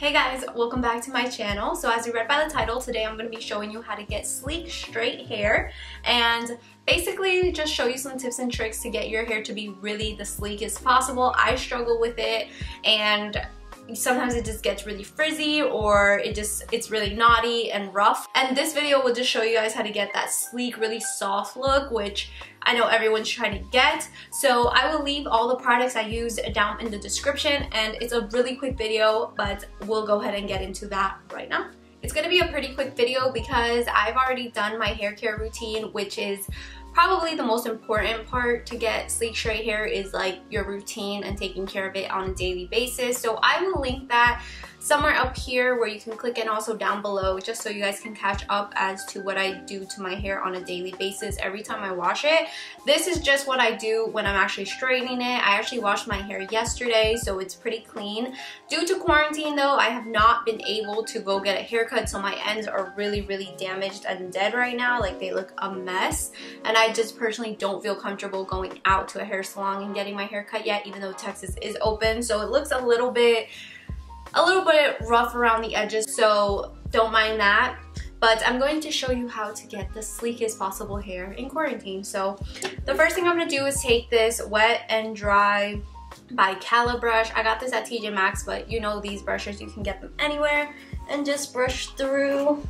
Hey guys, welcome back to my channel. So as you read by the title, today I'm going to be showing you how to get sleek straight hair and basically just show you some tips and tricks to get your hair to be really the sleekest possible. I struggle with it and sometimes it just gets really frizzy or it's really knotty and rough. And this video will just show you guys how to get that sleek, really soft look, which I know everyone's trying to get. So I will leave all the products I used down in the description, and it's a really quick video, but we'll go ahead and get into that right now. It's gonna be a pretty quick video because I've already done my hair care routine, which is probably the most important part to get sleek straight hair, is like your routine and taking care of it on a daily basis. So I will link that somewhere up here where you can click, and also down below, just so you guys can catch up as to what I do to my hair on a daily basis every time I wash it. This is just what I do when I'm actually straightening it. I actually washed my hair yesterday, so it's pretty clean. Due to quarantine though, I have not been able to go get a haircut, so my ends are really damaged and dead right now. Like, they look a mess, and I just personally don't feel comfortable going out to a hair salon and getting my hair cut yet, even though Texas is open. So it looks a little bit rough around the edges, so don't mind that. But I'm going to show you how to get the sleekest possible hair in quarantine. So the first thing I'm going to do is take this Wet and Dry by Cala brush. I got this at TJ Maxx, but you know these brushes, you can get them anywhere, and just brush through.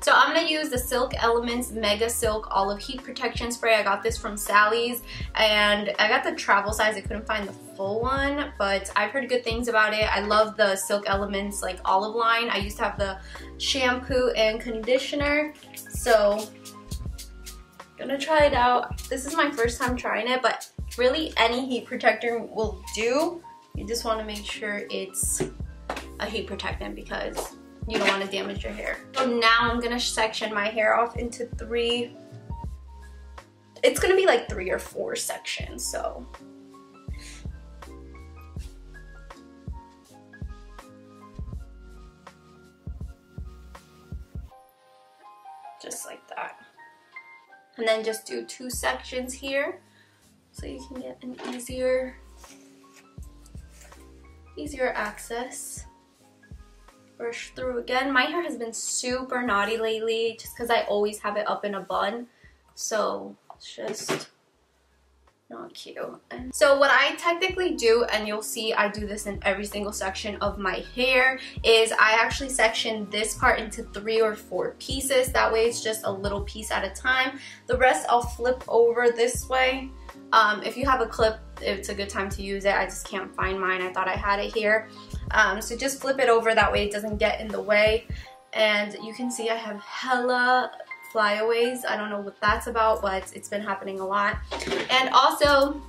So I'm going to use the Silk Elements Mega Silk Olive Heat Protection Spray. I got this from Sally's, and I got the travel size. I couldn't find the full one, but I've heard good things about it. I love the Silk Elements like olive line. I used to have the shampoo and conditioner, so I'm going to try it out. This is my first time trying it, but really any heat protector will do. You just want to make sure it's a heat protectant because you don't want to damage your hair. So now I'm gonna section my hair off into three. It's gonna be like 3 or 4 sections, so. Just like that. And then just do 2 sections here so you can get an easier access. Brush through again. My hair has been super knotty lately just because I always have it up in a bun, so it's just not cute. And so what I technically do, and you'll see I do this in every single section of my hair, is I actually section this part into 3 or 4 pieces. That way it's just a little piece at a time. The rest I'll flip over this way. If you have a clip, it's a good time to use it. I just can't find mine. I thought I had it here. So just flip it over, that way it doesn't get in the way. And you can see I have hella flyaways. I don't know what that's about, but it's been happening a lot. And also,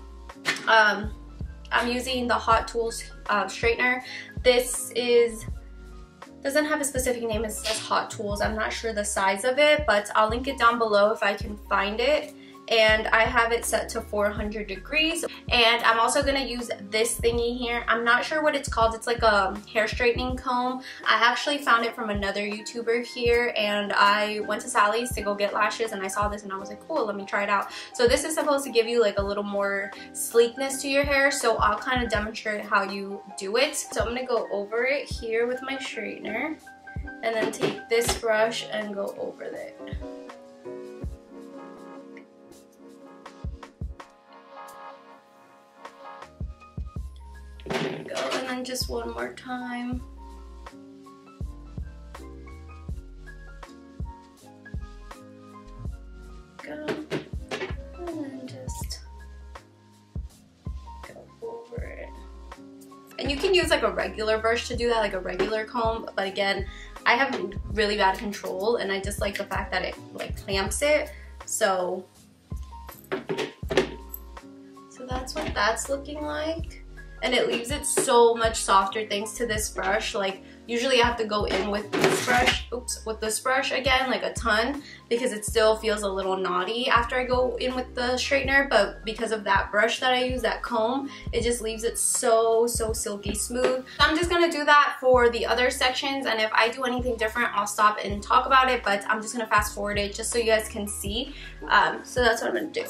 I'm using the Hot Tools straightener. This doesn't have a specific name, it says Hot Tools. I'm not sure the size of it, but I'll link it down below if I can find it. And I have it set to 400 degrees. And I'm also gonna use this thingy here. I'm not sure what it's called. It's like a hair straightening comb. I actually found it from another YouTuber here, and I went to Sally's to go get lashes, and I saw this and I was like, cool, let me try it out. So this is supposed to give you like a little more sleekness to your hair, so I'll kind of demonstrate how you do it. So I'm gonna go over it here with my straightener, and then take this brush and go over it. There we go, and then just one more time. Go, and then just go over it. And you can use like a regular brush to do that, like a regular comb, but again, I have really bad control, and I just like the fact that it like clamps it. So that's what that's looking like. And it leaves it so much softer thanks to this brush. Like, usually I have to go in with this brush again, like a ton, because it still feels a little knotty after I go in with the straightener. But because of that brush that I use, that comb, it just leaves it so silky smooth. I'm just gonna do that for the other sections, and if I do anything different, I'll stop and talk about it, but I'm just gonna fast forward it just so you guys can see. So that's what I'm gonna do.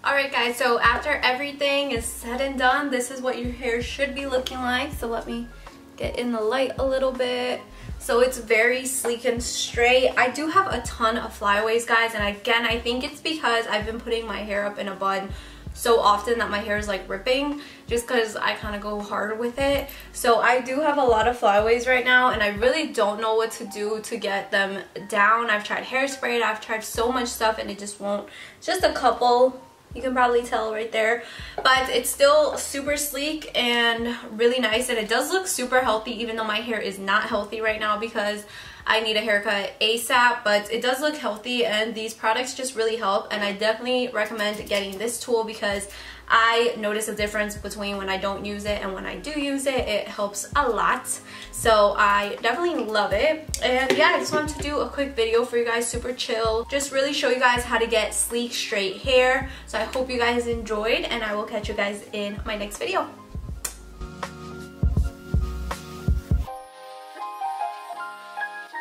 Alright guys, so after everything is said and done, this is what your hair should be looking like. So let me get in the light a little bit. So it's very sleek and straight. I do have a ton of flyaways, guys, and again, I think it's because I've been putting my hair up in a bun so often that my hair is like ripping, just because I kind of go hard with it. So I do have a lot of flyaways right now, and I really don't know what to do to get them down. I've tried hairspray, I've tried so much stuff, and it just won't. Just a couple, you can probably tell right there, but it's still super sleek and really nice, and it does look super healthy even though my hair is not healthy right now because I need a haircut ASAP, but it does look healthy, and these products just really help. And I definitely recommend getting this tool because I notice a difference between when I don't use it and when I do use it. It helps a lot, so I definitely love it. And yeah, I just wanted to do a quick video for you guys, super chill, just really show you guys how to get sleek straight hair. So I hope you guys enjoyed, and I will catch you guys in my next video.